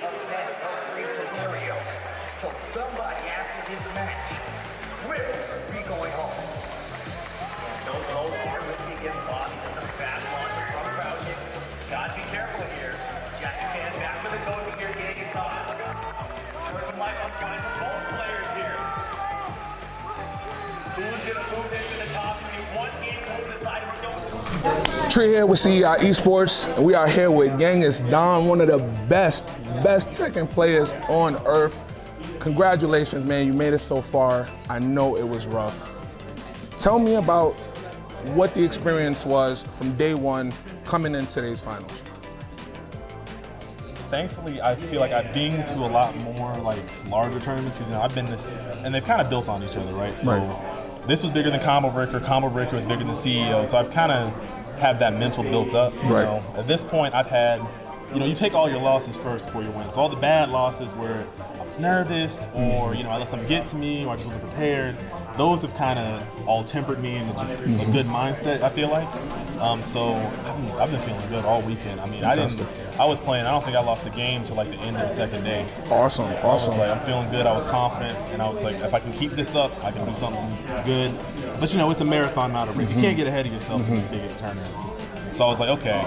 a best of 3 scenario. So somebody after this match will be going home. And don't go far risky against Bobby. Does some fast launch from crouching. Gotta be careful here. Jack can back with the coach here, getting it off. Jordan might have got both players here. Who's gonna move into the top 3? One game will decide who goes. Tree here with CEI Esports, and we are here with Genghis D0n, one of the best Tekken players on earth. Congratulations, man, you made it so far. I know it was rough. Tell me about what the experience was from day one coming in today's finals. Thankfully, I feel like I've been to a lot more larger tournaments because I've been this, and they've kind of built on each other, right? So this was bigger than Combo Breaker. Combo Breaker was bigger than CEO. So I've kind of have that mental built up. You know? At this point, I've had, you take all your losses first before you win. So all the bad losses where I was nervous, or I let something get to me, or I just wasn't prepared. Those have kind of all tempered me into just a good mindset, I feel like. So I've been feeling good all weekend. I mean, I was playing. I don't think I lost a game till the end of the second day. Awesome. I was I'm feeling good. I was confident, and I was like, if I can keep this up, I can do something good. But it's a marathon, not a race. You can't get ahead of yourself in these big tournaments. So I was like, okay,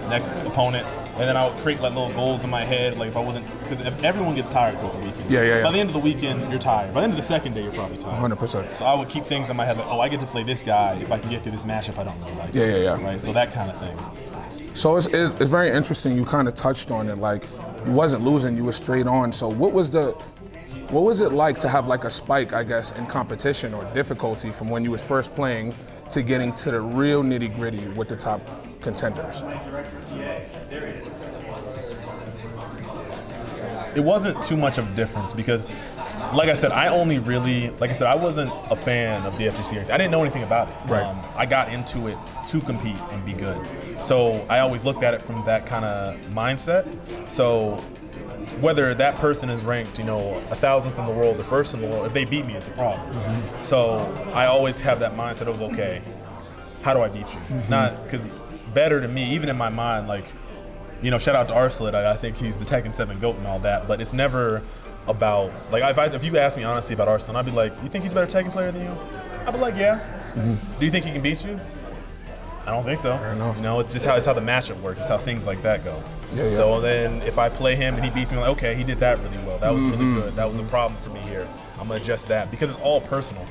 next opponent. And then I would create little goals in my head, if I wasn't, because everyone gets tired throughout the weekend. By the end of the weekend, you're tired. By the end of the second day, you're probably tired. 100%. So I would keep things in my head I get to play this guy if I can get through this matchup I don't really like. Right. So that kind of thing. So it's very interesting. You kind of touched on it. You wasn't losing, you were straight on. So what was it like to have a spike, I guess, in competition or difficulty from when you was first playing to getting to the real nitty gritty with the top contenders? It wasn't too much of a difference because, like I said, I wasn't a fan of the FGC. I didn't know anything about it. I got into it to compete and be good. So I always looked at it from that kind of mindset. So whether that person is ranked, 1,000th in the world, the first in the world, if they beat me, it's a problem. So I always have that mindset of, okay, how do I beat you? Not because better to me, even in my mind, shout out to Arslet. I think he's the Tekken 7 GOAT and all that, but it's never about, if you ask me honestly about Arslet, I'd be like, you think he's a better Tekken player than you? I'd be like, yeah. Do you think he can beat you? I don't think so. Fair enough. It's just how the matchup works. It's how things like that go. So then if I play him and he beats me, I'm like, okay, he did that really well. That was really good. That was a problem for me here. I'm gonna adjust that because it's all personal.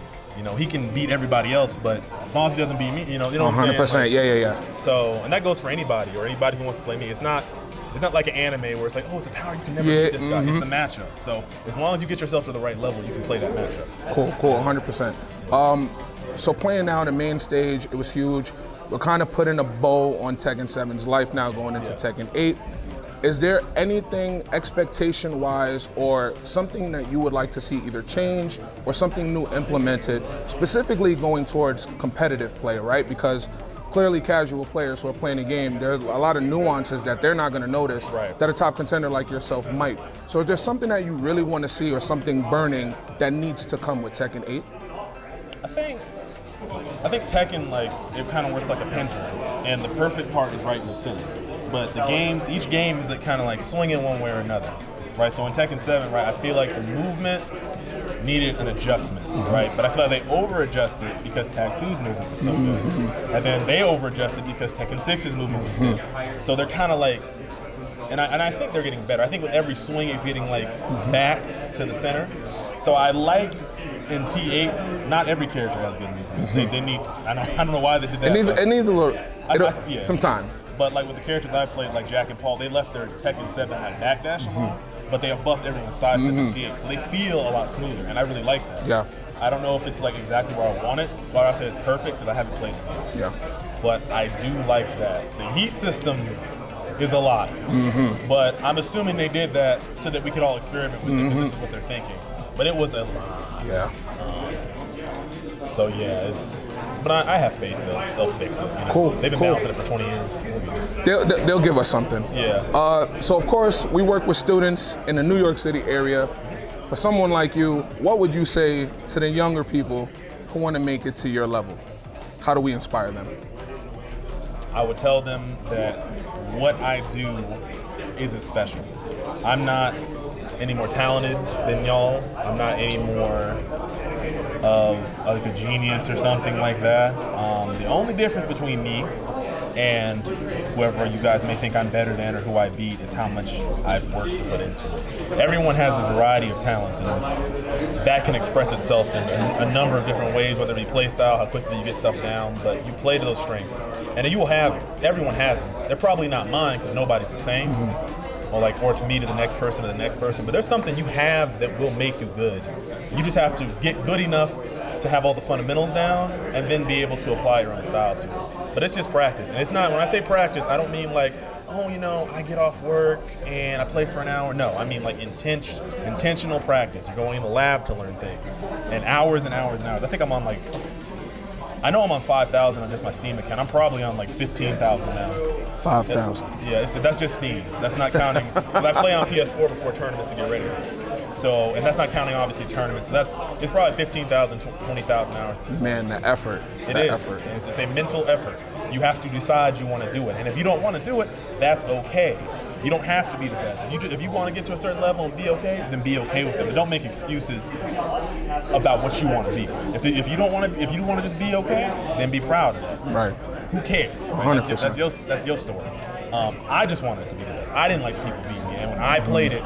He can beat everybody else, but as long as he doesn't beat me, you know what I'm 100%. Yeah. So, and that goes for anybody or anybody who wants to play me. It's not like an anime where it's it's a power, you can never beat this guy. It's the matchup. So as long as you get yourself to the right level, you can play that matchup. Cool, 100%. So playing now the main stage, it was huge. We're kind of putting a bow on Tekken 7's life now going into Tekken 8. Is there anything expectation-wise or something that you would like to see either change or something new implemented, specifically going towards competitive play, right? Because clearly casual players who are playing a game, there's a lot of nuances that they're not gonna notice that a top contender like yourself might. So is there something that you really wanna see or something burning that needs to come with Tekken 8? I think Tekken, it kind of works like a pendulum, and the perfect part is right in the center. But each game is kind of swinging one way or another, right? So in Tekken 7, right, I feel like the movement needed an adjustment, right? But I feel like they over-adjusted because Tag 2's movement was so good. And then they over-adjusted because Tekken 6's movement was stiff. So they're kind of and I think they're getting better. I think with every swing it's getting back to the center. So I like in T8, not every character has good movement. They need, I don't know why they did that. It needs a little, some time. But with the characters I played, like Jack and Paul, they left their Tekken 7 backdash alone, but they have buffed everyone's sidestep in T8, so they feel a lot smoother, and I really like that. Yeah. I don't know if it's exactly where I want it, but I say it's perfect because I haven't played it yet. But I do like that. The heat system is a lot, but I'm assuming they did that so that we could all experiment with it because this is what they're thinking. But it was a lot. So it's. But I have faith they'll fix it. Cool. They've been bouncing it for 20 years. They'll give us something. Yeah. So of course we work with students in the New York City area. For someone like you, what would you say to the younger people who want to make it to your level? How do we inspire them? I would tell them that what I do isn't special. I'm not any more talented than y'all. I'm not any more of like a genius or something like that. The only difference between me and whoever you guys may think I'm better than or who I beat is how much I've worked to put into it. Everyone has a variety of talents, and that can express itself in a number of different ways, whether it be play style, how quickly you get stuff down, but you play to those strengths. And you will have, everyone has them. They're probably not mine because nobody's the same, or to me to the next person, but there's something you have that will make you good. You just have to get good enough to have all the fundamentals down and then be able to apply your own style to it. But it's just practice. And it's not, when I say practice, I don't mean like, oh, I get off work and I play for an hour. No, I mean like intentional practice. You're going in the lab to learn things. And hours and hours and hours. I think I'm on I know I'm on 5,000 on just my Steam account. I'm probably on like 15,000 now. 5,000. Yeah, that's just Steam. That's not counting, because I play on PS4 before tournaments to get ready. So, and that's not counting obviously tournaments. So it's probably 15,000, 20,000 hours. Man, the effort. It is. It's a mental effort. You have to decide you want to do it. And if you don't want to do it, that's okay. You don't have to be the best. If you want to get to a certain level and be okay, then be okay with it. But don't make excuses about what you want to be. If you want to just be okay, then be proud of that. Right. Who cares? 100%. That's your story. I just wanted it to be the best. I didn't like people beating me. And when I played it,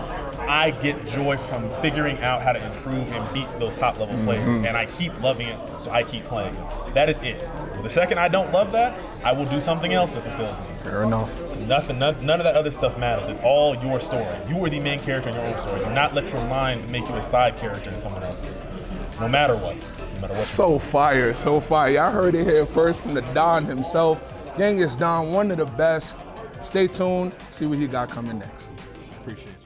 I get joy from figuring out how to improve and beat those top level players. And I keep loving it, so I keep playing it. That is it. The second I don't love that, I will do something else that fulfills me. Fair enough. None of that other stuff matters. It's all your story. You are the main character in your own story. Do not let your mind make you a side character in someone else's. No matter what. So fire. Y'all heard it here first from the Don himself. Genghis D0n, one of the best. Stay tuned. See what he got coming next. Appreciate you.